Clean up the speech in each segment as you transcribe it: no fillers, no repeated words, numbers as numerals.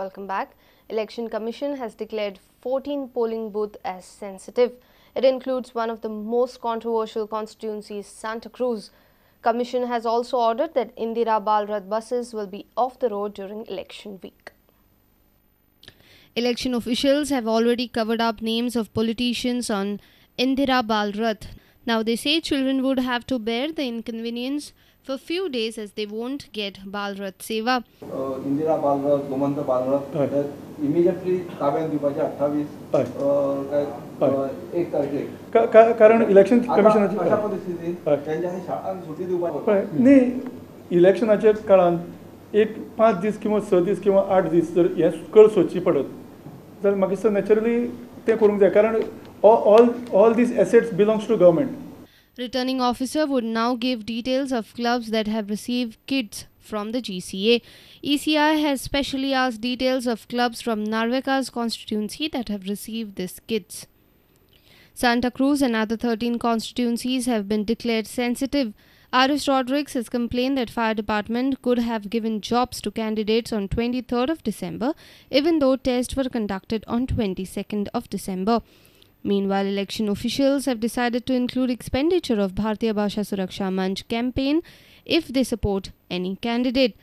Welcome back. Election Commission has declared 14 polling booths as sensitive. It includes one of the most controversial constituencies, Santa Cruz. Commission has also ordered that Indira Bal Rath buses will be off the road during election week. Election officials have already covered up names of politicians on Indira Bal Rath. Now they say children would have to bear the inconvenience for few days as they won't get Bal Rath Seva. Indira Bal Rath, Gomanta Bal Rath, immediately ताब्यात दिवपाचे 28 कारण election कमिशनाची अशा परिस्थितीत त्यांच्यानी शाळांना सुटी दिवपाची नाही इलेक्शनाच्या काळात एक 5 दीस किंवा 6 दीस किंवा 8 दीस जर हे कळ सोदची पडत जाल्यार म्हाका दिसता नॅचरली ते करूंक जाय कारण all these assets belongs to government. Returning officer would now give details of clubs that have received kits from the GCA. ECI has specially asked details of clubs from Narveka's constituency that have received these kits. Santa Cruz and other 13 constituencies have been declared sensitive. R.S. Rodrigues has complained that fire department could have given jobs to candidates on 23rd of December, even though tests were conducted on 22nd of December. Meanwhile, election officials have decided to include expenditure of Bharatiya Bhasha Suraksha Manch campaign if they support any candidate.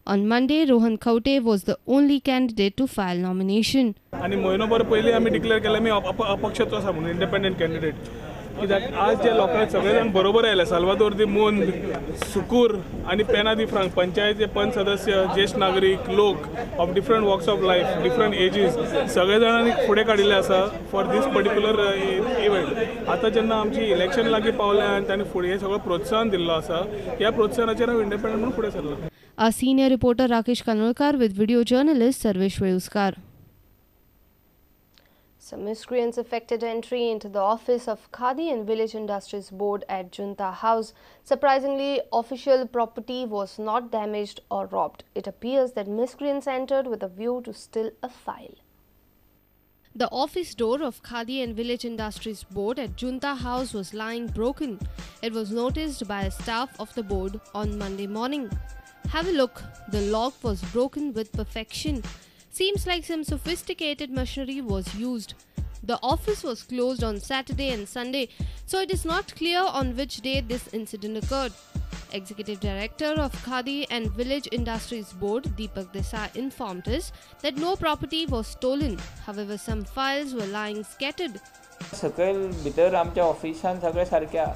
On Monday, Rohan Khaute was the only candidate to file nomination. आणि महिनोभर पहिले आम्ही declare केलं मी अपक्षत्व आसा म्हणून independent candidate कित्याक आज जे लोकांक सगळेजाण बरोबर आयले साल्वादोर दी मुंद सुकूर आणि पेना दी फ्रांक पंचायतीचे पंच सदस्य ज्येष्ठ नागरिक लोक of different walks of life different ages सगळे जाणांनी फुडें काडिल्ले आसा फॉर दीस पर्टिक्युलर इव्हेंट आतां जेन्ना आमची इलेक्शन लागीं पावलें आनी तांणी फुडें हें सगळें प्रोत्साहन दिल्लो आसा ह्या प्रोत्साहनाचेर हांव इंडिपेंडंट म्हणून फुडें सरला. Our senior reporter Rakesh Kanolkar with video journalist Sarvesh Vayuskar. Some miscreants effected entry into the office of Khadi and Village Industries Board at Junta House. Surprisingly, official property was not damaged or robbed. It appears that miscreants entered with a view to steal a file. The office door of Khadi and Village Industries Board at Junta House was lying broken. It was noticed by a staff of the board on Monday morning. Have a look. The lock was broken with perfection. Seems like some sophisticated machinery was used. The office was closed on Saturday and Sunday, so it is not clear on which day this incident occurred. Executive Director of Khadi and Village Industries Board, Deepak Desai, informed us that no property was stolen. However, some files were lying scattered. सकयल भितर आमच्या ऑफिसान सगळें सारकें आहा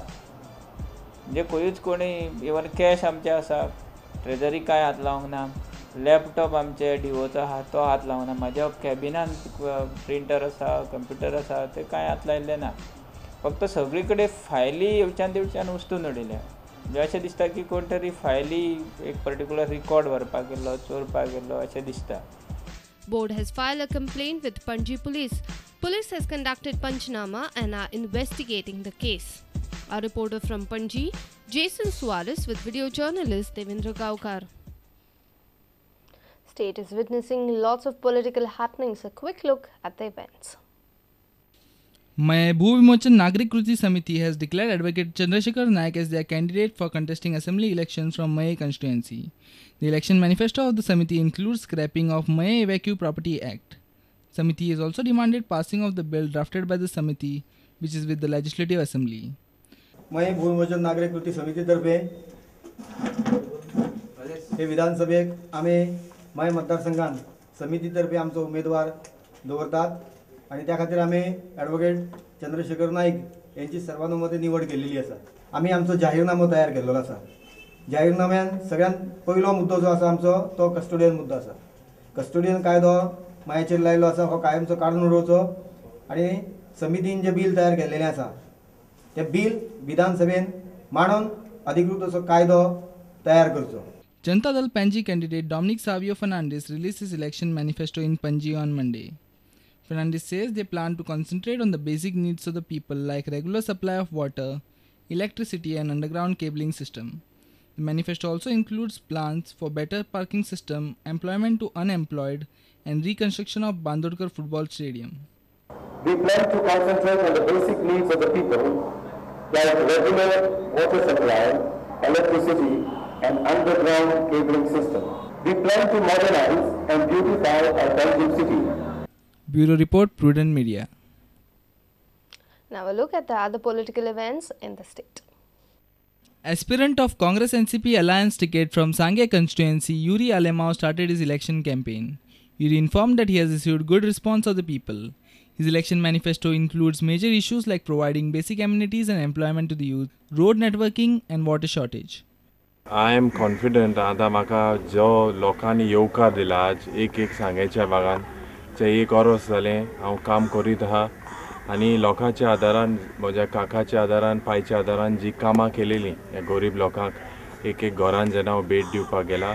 म्हणजे खंयूच कोणी even cash आमचें आसा ट्रेजरी काय हात लावंक ना लॅपटॉप आमचे डिवोचो आहा तो हात लावंक ना म्हाज्या कॅबिनान प्रिंटर आसा कंप्युटर आसा ते कांय हात लायिल्ले ना फक्त सगळी कडेन फायली हेवच्यान तेवच्यान उस्तून उडयल्या म्हणजे अशें दिसता की कोण तरी फायली एक पर्टिक्युलर रिकॉर्ड व्हरपाक गेल्लो चोरपाक गेल्लो अशें दिसता. Board has filed a complaint with Panji Police. Police has conducted Panchnama and are investigating the case. Our reporter from Panji, Jason Suarez with video journalist Devendra Gaukar. State is witnessing lots of political happenings. A quick look at the events. Maye Bhuvimochan Nagrik Kruti Samiti has declared Advocate Chandrasekhar Naik as their candidate for contesting assembly elections from Maye constituency. The election manifesto of the Samiti includes scrapping of Maye Evacuee Property Act. Samiti has also demanded passing of the bill drafted by the Samiti, which is with the Legislative Assembly. मये भूमिमोचन नागरिक कृती समितीतर्फे हे विधानसभेक आम्ही मये मतदारसंघात समितीतर्फे आमचो उमेदवार दवरतात आणि त्या खातीर आम्ही ॲडव्होकेट चंद्रशेखर नाईक यांची सर्वानुमते निवड केलेली आसा. आम्ही आमचो जाहीरनामो तयार केलेलो आसा. जाहीरनाम्यान सगळ्यात पहिलो मुद्दो जो आसा आमचो तो कस्टोडियन मुद्दो आसा. कस्टोडियन कायदो मायाचेर लायलो आसा हो कायमचो काडून उडोवचो आणि समितीन जे बिल तयार केल्लेलें आसा ते बिल विधानसभेन मांडून अधिकृत असो कायदो तयार करचो. Janata Dal Panji candidate Dominic Savio Fernandes released his election manifesto in Panji on Monday. Fernandes says they plan to concentrate on the basic needs of the people like regular supply of water, electricity and underground cabling system. The manifesto also includes plans for better parking system, employment to unemployed and reconstruction of Bandodkar football stadium. We plan to concentrate on the basic needs of the people like regular water supply, electricity and underground cabling system. We plan to modernize and beautify our Belgium city. Bureau Report, Prudent Media. Now a look at the other political events in the state. Aspirant of Congress NCP alliance ticket from Sangay constituency, Yuri Alemao started his election campaign. Yuri informed that he has received good response of the people. His election manifesto includes major issues like providing basic amenities and employment to the youth, road networking and water shortage. I am confident आता म्हाका जो लोकांनी येवकार दिला आज एक सांगेच्या भागान जे एक verse जालें हांव काम करीत आहा आनी लोकांच्या आदारान म्हज्या काकाच्या आदारान पायच्या आदारान जी कामां केलेलीं ह्या गरीब लोकांक एक घरान जेन्ना हांव भेट दिवपाक गेला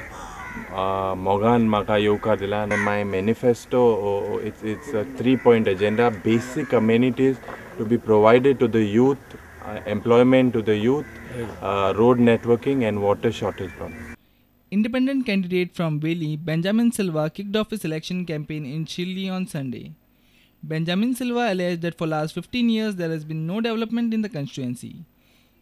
मोगान म्हाका येवकार दिला आनी my manifesto it's a 3-point agenda, basic amenities to be provided to the youth, employment to the youth, road networking and water shortage problem. Independent candidate from Veli, Benjamin Silva kicked off his election campaign in Shirley on Sunday. Benjamin Silva alleged that for last 15 years there has been no development in the constituency.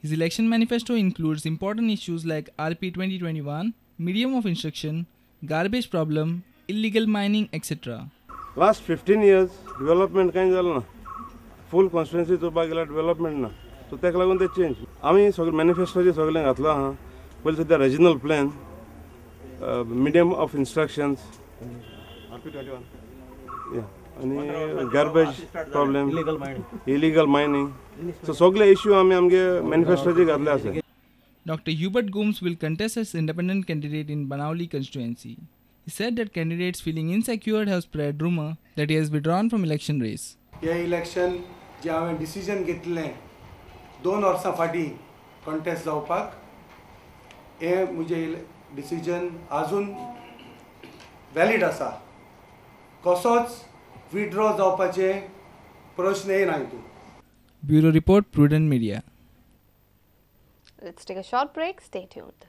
His election manifesto includes important issues like RP 2021, medium of instruction, garbage problem, illegal mining, etc. Last 15 years development kind of full constituency to bagela development na. So take lagun they change. आमी सगळे manifesto जे सगळे घातला हा. पहिले सध्या regional plan, medium of instructions, RP 21. Yeah. आणि garbage problem, illegal mining. So सगळे issue आमी आमगे manifesto जे घातले आसा. Dr. Hubert Gooms will contest as independent candidate in Banauli constituency. He said that candidates feeling insecure have spread rumor that he has withdrawn from election race. हे election जे हांवें decision घेतलें 2 वर्सां फाटीं कॉन्टेस्ट जावपाक हे म्हजें डिसिजन आजून valid आसा. कसोच विथड्रॉ जावपाचे प्रश्न येना हितून. Bureau Report, Prudent Media. Let's take a short break. Stay tuned.